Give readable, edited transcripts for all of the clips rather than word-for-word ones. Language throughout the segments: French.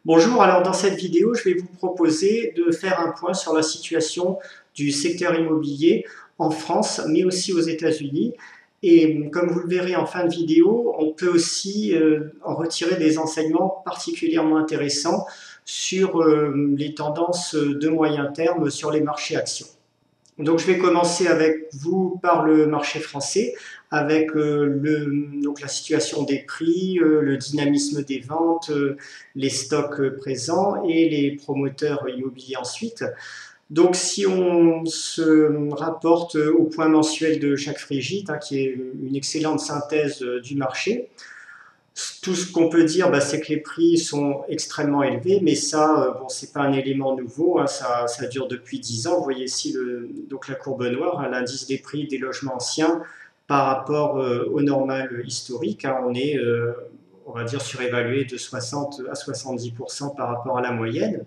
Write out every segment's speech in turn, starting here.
Bonjour, alors dans cette vidéo, je vais vous proposer de faire un point sur la situation du secteur immobilier en France, mais aussi aux États-Unis. Et comme vous le verrez en fin de vidéo, on peut aussi en retirer des enseignements particulièrement intéressants sur les tendances de moyen terme sur les marchés actions. Donc je vais commencer avec vous par le marché français, avec la situation des prix, le dynamisme des ventes, les stocks présents et les promoteurs immobiliers ensuite. Donc si on se rapporte au point mensuel de Jacques Frigide, qui est une excellente synthèse du marché, tout ce qu'on peut dire, c'est que les prix sont extrêmement élevés, mais ça, bon, c'est pas un élément nouveau, ça dure depuis 10 ans. Vous voyez ici donc la courbe noire, l'indice des prix des logements anciens par rapport au normal historique. On est, on va dire, surévalué de 60 à 70% par rapport à la moyenne.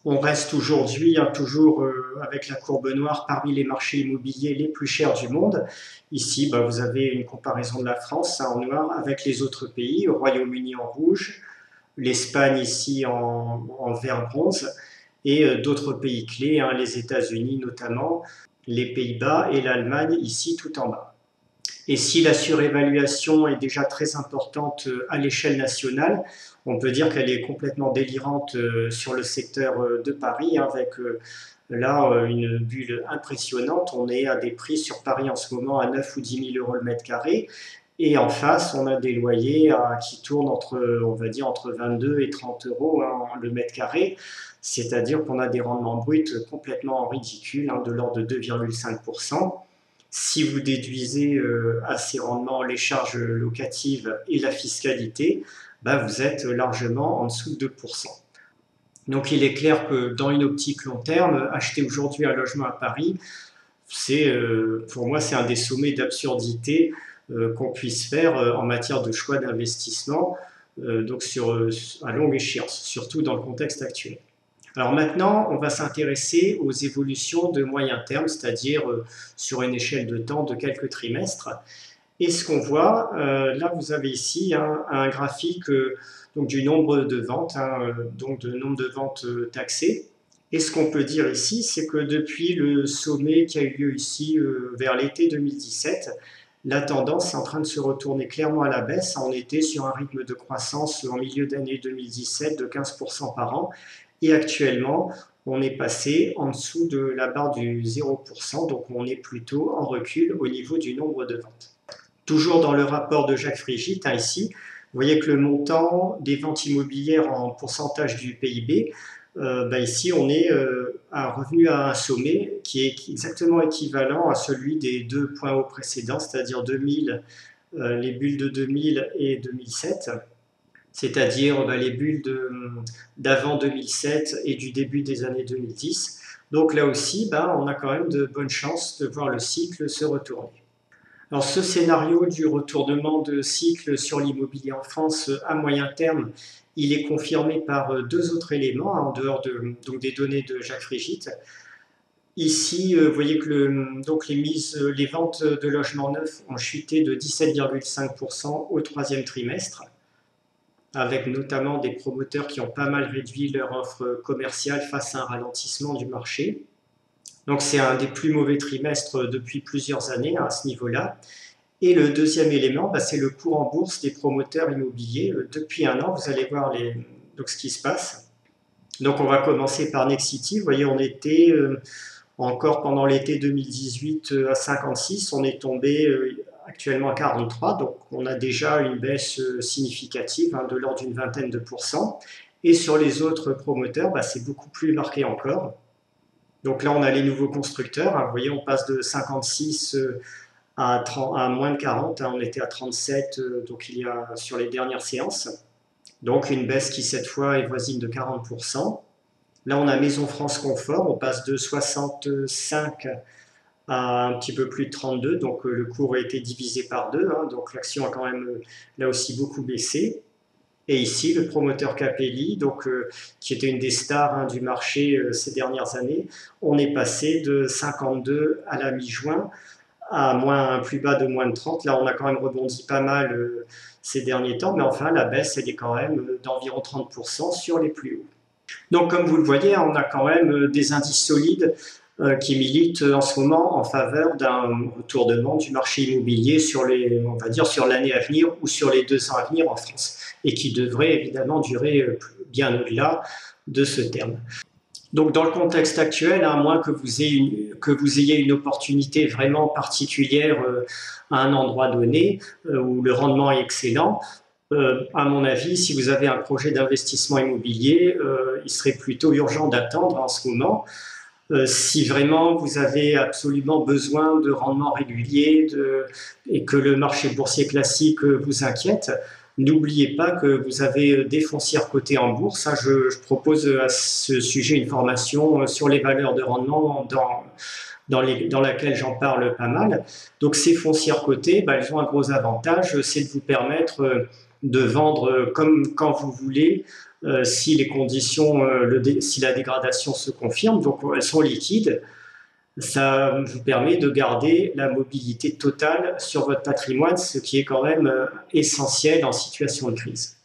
On reste aujourd'hui toujours avec la courbe noire parmi les marchés immobiliers les plus chers du monde. Ici, vous avez une comparaison de la France en noir avec les autres pays, le Royaume-Uni en rouge, l'Espagne ici en vert bronze et d'autres pays clés, les États-Unis notamment, les Pays-Bas et l'Allemagne ici tout en bas. Et si la surévaluation est déjà très importante à l'échelle nationale, on peut dire qu'elle est complètement délirante sur le secteur de Paris, avec là une bulle impressionnante. On est à des prix sur Paris en ce moment à 9 ou 10 000 euros le mètre carré. Et en face, on a des loyers qui tournent entre, on va dire, entre 22 et 30 euros le mètre carré. C'est-à-dire qu'on a des rendements bruts complètement ridicules, de l'ordre de 2,5%. Si vous déduisez à ces rendements les charges locatives et la fiscalité, vous êtes largement en dessous de 2%. Donc il est clair que dans une optique long terme, acheter aujourd'hui un logement à Paris, pour moi c'est un des sommets d'absurdité qu'on puisse faire en matière de choix d'investissement, donc à longue échéance, surtout dans le contexte actuel. Alors maintenant, on va s'intéresser aux évolutions de moyen terme, c'est-à-dire sur une échelle de temps de quelques trimestres. Et ce qu'on voit, là vous avez ici un graphique donc du nombre de ventes, donc de nombre de ventes taxées. Et ce qu'on peut dire ici, c'est que depuis le sommet qui a eu lieu ici vers l'été 2017, la tendance est en train de se retourner clairement à la baisse. On était sur un rythme de croissance en milieu d'année 2017 de 15% par an. Et actuellement, on est passé en dessous de la barre du 0%, donc on est plutôt en recul au niveau du nombre de ventes. Toujours dans le rapport de Jacques Frigide, ici, vous voyez que le montant des ventes immobilières en pourcentage du PIB, ici on est revenu à un sommet qui est exactement équivalent à celui des deux points hauts précédents, c'est-à-dire 2000, les bulles de 2000 et 2007. C'est-à-dire les bulles d'avant 2007 et du début des années 2010. Donc là aussi, on a quand même de bonnes chances de voir le cycle se retourner. Alors ce scénario du retournement de cycle sur l'immobilier en France à moyen terme, il est confirmé par deux autres éléments, en dehors donc des données de Jacques Frigide. Ici, vous voyez que donc les ventes de logements neufs ont chuté de 17,5% au troisième trimestre, avec notamment des promoteurs qui ont pas mal réduit leur offre commerciale face à un ralentissement du marché. Donc c'est un des plus mauvais trimestres depuis plusieurs années à ce niveau-là. Et le deuxième élément, c'est le cours en bourse des promoteurs immobiliers. Depuis un an, vous allez voir donc ce qui se passe. Donc on va commencer par Nexity. Vous voyez, on était encore pendant l'été 2018 à 56, on est tombé actuellement à 43, donc on a déjà une baisse significative de l'ordre d'une vingtaine de pourcents. Et sur les autres promoteurs, c'est beaucoup plus marqué encore. Donc là, on a les nouveaux constructeurs. Vous voyez, on passe de 56 à moins de 40. On était à 37 donc il y a sur les dernières séances. Donc une baisse qui cette fois est voisine de 40%. Là, on a Maison France Confort. On passe de 65 à un petit peu plus de 32, donc le cours a été divisé par deux, donc l'action a quand même là aussi beaucoup baissé. Et ici, le promoteur Capelli, donc, qui était une des stars du marché ces dernières années, on est passé de 52 à la mi-juin à un plus bas de moins de 30. Là, on a quand même rebondi pas mal ces derniers temps, mais enfin, la baisse, elle est quand même d'environ 30% sur les plus hauts. Donc, comme vous le voyez, on a quand même des indices solides qui militent en ce moment en faveur d'un retournement du marché immobilier sur on va dire, sur l'année à venir ou sur les 2 ans à venir en France, et qui devrait évidemment durer bien au-delà de ce terme. Donc, dans le contexte actuel, à moins que vous ayez une opportunité vraiment particulière à un endroit donné où le rendement est excellent, à mon avis, si vous avez un projet d'investissement immobilier, il serait plutôt urgent d'attendre en ce moment. Si vraiment vous avez absolument besoin de rendements réguliers et que le marché boursier classique vous inquiète, n'oubliez pas que vous avez des foncières cotées en bourse. Je propose à ce sujet une formation sur les valeurs de rendement dans laquelle j'en parle pas mal. Donc ces foncières cotées, elles ont un gros avantage, c'est de vous permettre de vendre comme quand vous voulez, si les conditions, si la dégradation se confirme. Donc elles sont liquides. Ça vous permet de garder la mobilité totale sur votre patrimoine, ce qui est quand même essentiel en situation de crise.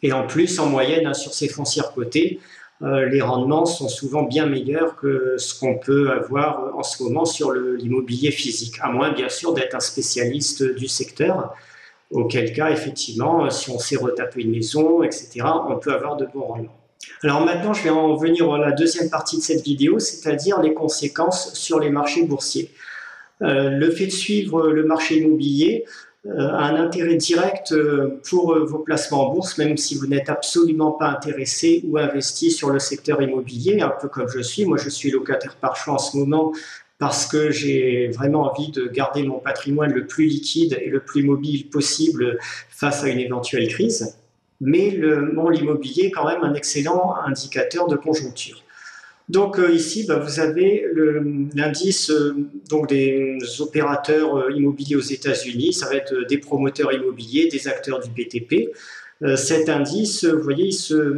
Et en plus, en moyenne, sur ces foncières cotées, les rendements sont souvent bien meilleurs que ce qu'on peut avoir en ce moment sur l'immobilier physique, à moins bien sûr d'être un spécialiste du secteur, auquel cas, effectivement, si on sait retaper une maison, etc., on peut avoir de bons rendements. Alors maintenant, je vais en venir à la deuxième partie de cette vidéo, c'est-à-dire les conséquences sur les marchés boursiers. Le fait de suivre le marché immobilier a un intérêt direct pour vos placements en bourse, même si vous n'êtes absolument pas intéressé ou investi sur le secteur immobilier, un peu comme je suis. Moi, je suis locataire par choix en ce moment parce que j'ai vraiment envie de garder mon patrimoine le plus liquide et le plus mobile possible face à une éventuelle crise. Mais l'immobilier est quand même un excellent indicateur de conjoncture. Donc ici, vous avez l'indice des opérateurs immobiliers aux États-Unis. Ça va être des promoteurs immobiliers, des acteurs du BTP. Cet indice, vous voyez,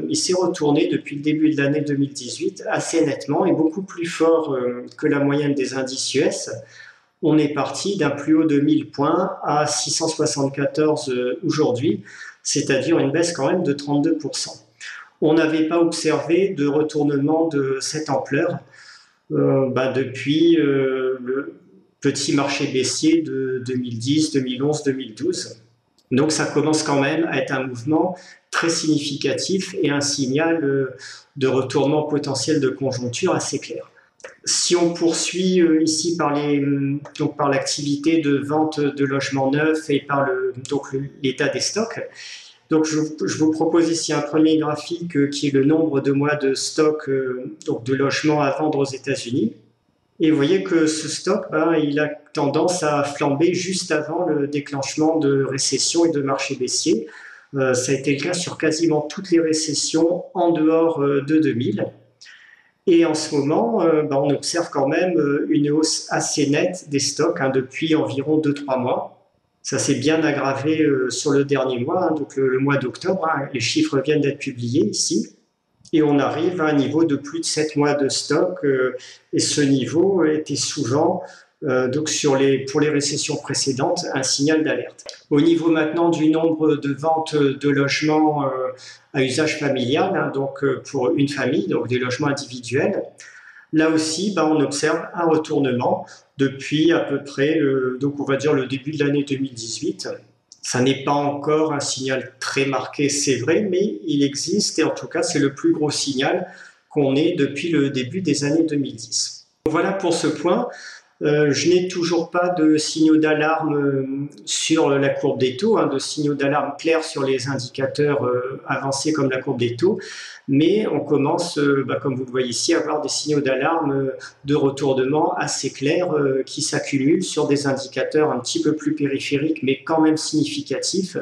il s'est retourné depuis le début de l'année 2018 assez nettement et beaucoup plus fort que la moyenne des indices US. On est parti d'un plus haut de 1000 points à 674 aujourd'hui, c'est-à-dire une baisse quand même de 32%. On n'avait pas observé de retournement de cette ampleur depuis le petit marché baissier de 2010, 2011, 2012. Donc ça commence quand même à être un mouvement très significatif et un signal de retournement potentiel de conjoncture assez clair. Si on poursuit ici par l'activité de vente de logements neufs et par l'état des stocks, donc je vous propose ici un premier graphique qui est le nombre de mois de stock de logements à vendre aux États-Unis. Et vous voyez que ce stock, il a tendance à flamber juste avant le déclenchement de récession et de marché baissier. Ça a été le cas sur quasiment toutes les récessions en dehors de 2000. Et en ce moment, on observe quand même une hausse assez nette des stocks depuis environ 2-3 mois. Ça s'est bien aggravé sur le dernier mois, donc le mois d'octobre. Les chiffres viennent d'être publiés ici. Et on arrive à un niveau de plus de 7 mois de stock. Et ce niveau était souvent, pour les récessions précédentes, un signal d'alerte. Au niveau maintenant du nombre de ventes de logements à usage familial, pour une famille, donc des logements individuels, là aussi, on observe un retournement depuis à peu près, on va dire le début de l'année 2018. Ça n'est pas encore un signal très marqué, c'est vrai, mais il existe et en tout cas, c'est le plus gros signal qu'on ait depuis le début des années 2010. Voilà pour ce point. Je n'ai toujours pas de signaux d'alarme sur la courbe des taux, de signaux d'alarme clairs sur les indicateurs avancés comme la courbe des taux, mais on commence, comme vous le voyez ici, à avoir des signaux d'alarme de retournement assez clairs qui s'accumulent sur des indicateurs un petit peu plus périphériques, mais quand même significatifs,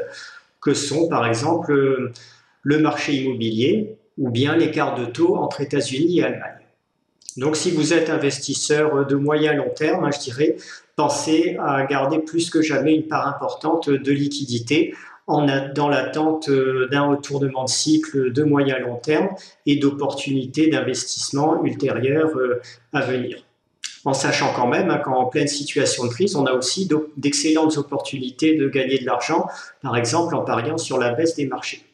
que sont par exemple le marché immobilier ou bien l'écart de taux entre États-Unis et Allemagne. Donc, si vous êtes investisseur de moyen long terme, je dirais, pensez à garder plus que jamais une part importante de liquidité dans l'attente d'un retournement de cycle de moyen long terme et d'opportunités d'investissement ultérieures à venir. en sachant quand même qu'en pleine situation de crise, on a aussi d'excellentes opportunités de gagner de l'argent, par exemple en pariant sur la baisse des marchés.